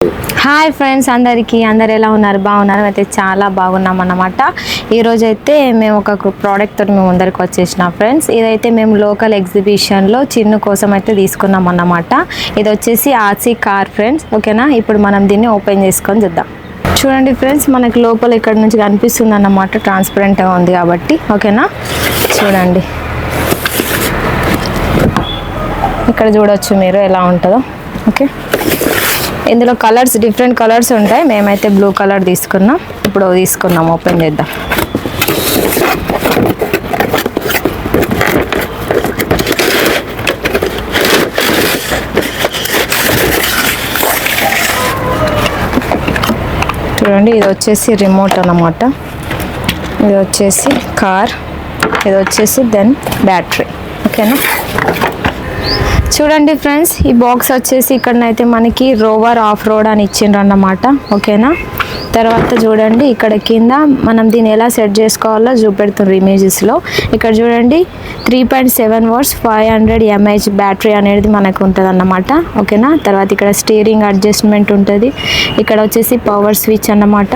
Hi friends, అందరు ఎలా ఉన్నారు? బాగున్నారు? అయితే చాలా బాగున్నాం అన్నమాట. ఈరోజు అయితే మేము ఒక ప్రోడక్ట్ తోటి మేము ముందరికి వచ్చేసినాం ఫ్రెండ్స్. ఇదైతే మేము లోకల్ ఎగ్జిబిషన్లో చిన్ను కోసం అయితే తీసుకున్నాం అన్నమాట. ఇది వచ్చేసి ఆర్సీ కార్ ఫ్రెండ్స్, ఓకేనా. ఇప్పుడు మనం దీన్ని ఓపెన్ చేసుకొని చూద్దాం. చూడండి ఫ్రెండ్స్, మనకి లోపల ఇక్కడ నుంచి కనిపిస్తుంది అన్నమాట, ట్రాన్స్పరెంట్గా ఉంది కాబట్టి, ఓకేనా. చూడండి, ఇక్కడ చూడవచ్చు మీరు ఎలా ఉంటుందో. ఓకే, ఇందులో కలర్స్ డిఫరెంట్ కలర్స్ ఉంటాయి. మేమైతే బ్లూ కలర్ తీసుకున్నాం. ఇప్పుడు తీసుకున్నాం, ఓపెన్ చేద్దాం. చూడండి, ఇది వచ్చేసి రిమోట్ అన్నమాట, ఇది వచ్చేసి కార్, ఇది వచ్చేసి దెన్ బ్యాటరీ, ఓకేనా. చూడండి ఫ్రెండ్స్, ఈ బాక్స్ వచ్చేసి ఇక్కడనైతే మనకి రోవర్ ఆఫ్ రోడ్ అని ఇచ్చిండ్రు అన్నమాట, ఓకేనా. తర్వాత చూడండి, ఇక్కడ కింద మనం దీన్ని ఎలా సెట్ చేసుకోవాలో చూపెడుతున్నారు ఇమేజెస్లో. ఇక్కడ చూడండి, 3.7 వాట్స్ 500 mAh బ్యాటరీ అనేది మనకు ఉంటుంది అన్నమాట, ఓకేనా. తర్వాత ఇక్కడ స్టీరింగ్ అడ్జస్ట్మెంట్ ఉంటుంది. ఇక్కడ వచ్చేసి పవర్ స్విచ్ అన్నమాట.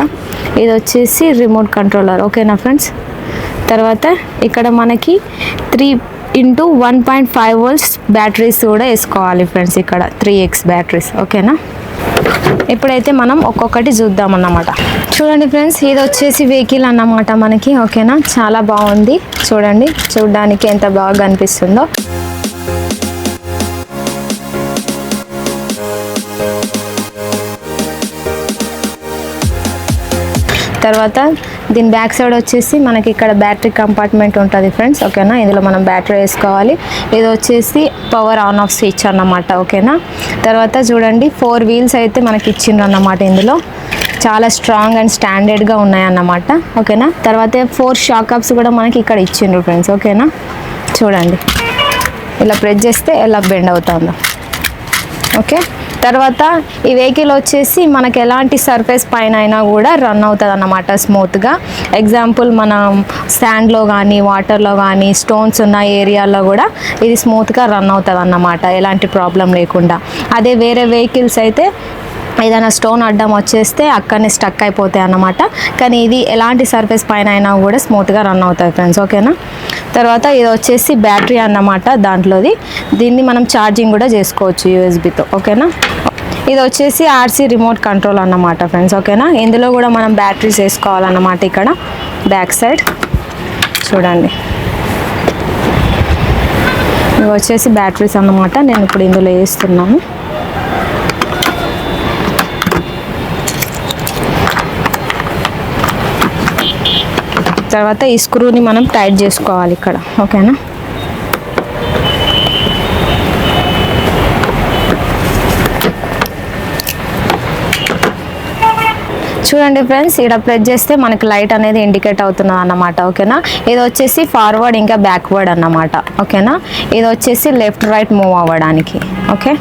ఇది వచ్చేసి రిమోట్ కంట్రోలర్, ఓకేనా ఫ్రెండ్స్. తర్వాత ఇక్కడ మనకి 3x1.5 volts బ్యాటరీస్ కూడా వేసుకోవాలి ఫ్రెండ్స్, ఇక్కడ 3x బ్యాటరీస్, ఓకేనా. ఇప్పుడైతే మనం ఒక్కొక్కటి చూద్దాం అన్నమాట. చూడండి ఫ్రెండ్స్, ఇది వచ్చేసి వెహికల్ అన్నమాట మనకి, ఓకేనా. చాలా బాగుంది చూడండి, చూడడానికి ఎంత బాగా కనిపిస్తుందో. తర్వాత దీని బ్యాక్ సైడ్ వచ్చేసి మనకి ఇక్కడ బ్యాటరీ కంపార్ట్మెంట్ ఉంటుంది ఫ్రెండ్స్, ఓకేనా. ఇందులో మనం బ్యాటరీ వేసుకోవాలి. ఇది వచ్చేసి పవర్ ఆన్ ఆఫ్ స్విచ్ అన్నమాట, ఓకేనా. తర్వాత చూడండి, 4 వీల్స్ అయితే మనకి ఇచ్చిండ్రు అన్నమాట. ఇందులో చాలా స్ట్రాంగ్ అండ్ స్టాండర్డ్గా ఉన్నాయన్నమాట, ఓకేనా. తర్వాత 4 షాక్ అప్స్ కూడా మనకి ఇక్కడ ఇచ్చిండ్రు ఫ్రెండ్స్, ఓకేనా. చూడండి, ఇలా ప్రెస్ చేస్తే ఎలా బెండ్ అవుతుందో, ఓకే. తర్వాత ఈ వెహికల్ వచ్చేసి మనకి ఎలాంటి సర్ఫేస్ పైన అయినా కూడా రన్ అవుతుంది అన్నమాట స్మూత్గా. ఎగ్జాంపుల్ మనం శాండ్లో కానీ వాటర్లో కానీ స్టోన్స్ ఉన్న ఏరియాలో కూడా ఇది స్మూత్గా రన్ అవుతుంది అన్నమాట, ఎలాంటి ప్రాబ్లం లేకుండా. అదే వేరే వెహికల్స్ అయితే ఏదైనా స్టోన్ అడ్డం వచ్చేస్తే అక్కడనే స్టక్ అయిపోతాయి అన్నమాట. కానీ ఇది ఎలాంటి సర్ఫేస్ పైన అయినా కూడా స్మూత్గా రన్ అవుతుంది ఫ్రెండ్స్, ఓకేనా. తర్వాత ఇది వచ్చేసి బ్యాటరీ అన్నమాట దాంట్లోది. దీన్ని మనం ఛార్జింగ్ కూడా చేసుకోవచ్చు యూఎస్బితో, ఓకేనా. ఇది వచ్చేసి ఆర్సీ రిమోట్ కంట్రోల్ అన్నమాట ఫ్రెండ్స్, ఓకేనా. ఇందులో కూడా మనం బ్యాటరీస్ వేసుకోవాలన్నమాట. ఇక్కడ బ్యాక్ సైడ్ చూడండి, ఇవి వచ్చేసి బ్యాటరీస్ అన్నమాట. నేను ఇప్పుడు ఇందులో వేస్తున్నాను. తర్వాత ఈ స్క్రూని మనం టైట్ చేసుకోవాలి ఇక్కడ, ఓకేనా. చూడండి ఫ్రెండ్స్, ఇక్కడ ప్రెస్ చేస్తే మనకి లైట్ అనేది ఇండికేట్ అవుతుంది అన్నమాట, ఓకేనా. ఇది వచ్చేసి ఫార్వర్డ్ ఇంకా బ్యాక్వర్డ్ అన్నమాట, ఓకేనా. ఇది వచ్చేసి లెఫ్ట్ రైట్ మూవ్ అవ్వడానికి, ఓకే.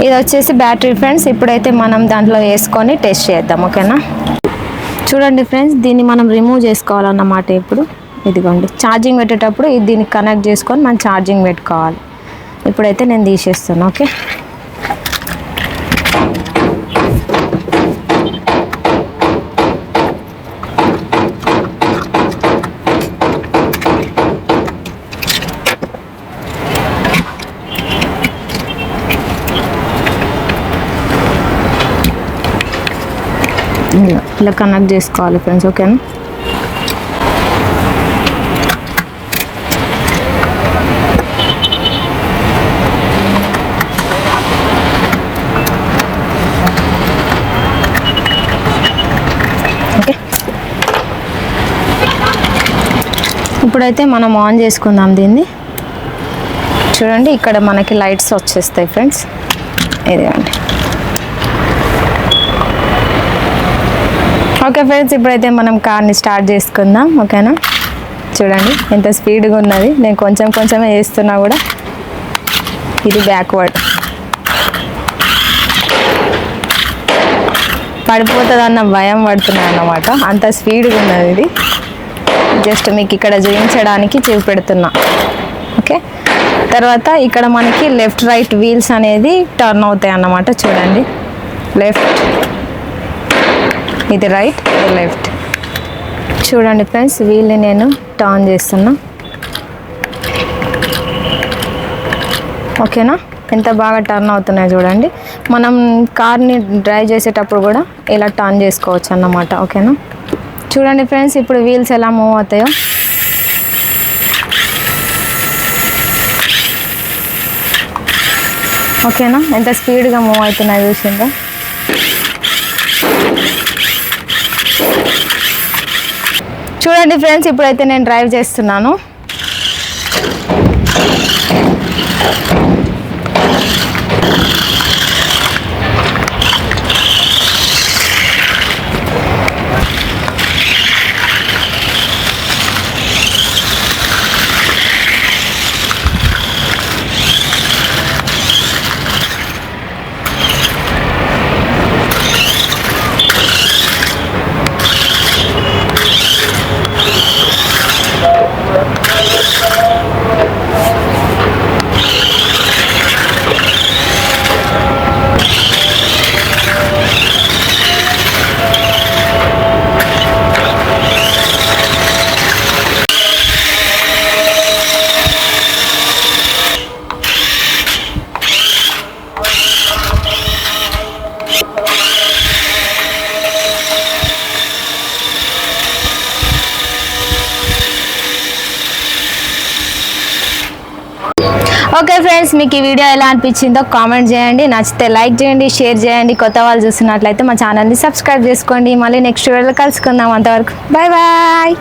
ఇది వచ్చేసి బ్యాటరీ ఫ్రెండ్స్. ఇప్పుడైతే మనం దాంట్లో వేసుకొని టెస్ట్ చేద్దాం, ఓకేనా. చూడండి ఫ్రెండ్స్, దీన్ని మనం రిమూవ్ చేసుకోవాలన్నమాట. ఇప్పుడు ఇదిగోండి, ఛార్జింగ్ పెట్టేటప్పుడు ఇది దీనికి కనెక్ట్ చేసుకొని మనం ఛార్జింగ్ పెట్టుకోవాలి. ఇప్పుడైతే నేను తీసేస్తాను, ఓకే. ఇలా కనెక్ట్ చేసుకోవాలి ఫ్రెండ్స్, ఓకేనా. ఓకే, ఇప్పుడైతే మనం ఆన్ చేసుకుందాం దీన్ని. చూడండి, ఇక్కడ మనకి లైట్స్ వచ్చేస్తాయి ఫ్రెండ్స్, ఇదిగోండి. ఓకే ఫ్రెండ్స్, ఇప్పుడైతే మనం కార్ని స్టార్ట్ చేసుకుందాం, ఓకేనా. చూడండి ఎంత స్పీడ్గా ఉన్నది. నేను కొంచెమే వేస్తున్నా కూడా ఇది బ్యాక్వర్డ్ పడిపోతుంది అన్న భయం పడుతున్నాను అన్నమాట, అంత స్పీడ్గా ఉన్నది ఇది. జస్ట్ మీకు ఇక్కడ చూపించడానికి చూపెడుతున్నా, ఓకే. తర్వాత ఇక్కడ మనకి లెఫ్ట్ రైట్ వీల్స్ అనేది టర్న్ అవుతాయి అన్నమాట. చూడండి లెఫ్ట్, ఇది రైట్, ఇది లెఫ్ట్. చూడండి ఫ్రెండ్స్, వీల్ని నేను టర్న్ చేస్తున్నా. ఓకేనా, ఎంత బాగా టర్న్ అవుతున్నాయో చూడండి. మనం కార్ని డ్రైవ్ చేసేటప్పుడు కూడా ఇలా టర్న్ చేసుకోవచ్చు అన్నమాట. ఓకేనా, చూడండి ఫ్రెండ్స్, ఇప్పుడు వీల్స్ ఎలా మూవ్ అవుతాయో. ఓకేనా, ఎంత స్పీడ్గా మూవ్ అవుతున్నాయి చూసిందా. చూడండి ఫ్రెండ్స్, ఇప్పుడైతే నేను డ్రైవ్ చేస్తున్నాను. ఓకే ఫ్రెండ్స్, మీకు ఈ వీడియో ఎలా అనిపించిందో కామెంట్ చేయండి. నచ్చితే లైక్ చేయండి, షేర్ చేయండి. కొత్త వాళ్ళు చూస్తున్నట్లయితే మా ఛానల్ని సబ్స్క్రైబ్ చేసుకోండి. మళ్ళీ నెక్స్ట్ వీడియోలో కలుసుకుందాం. అంతవరకు బాయ్ బాయ్.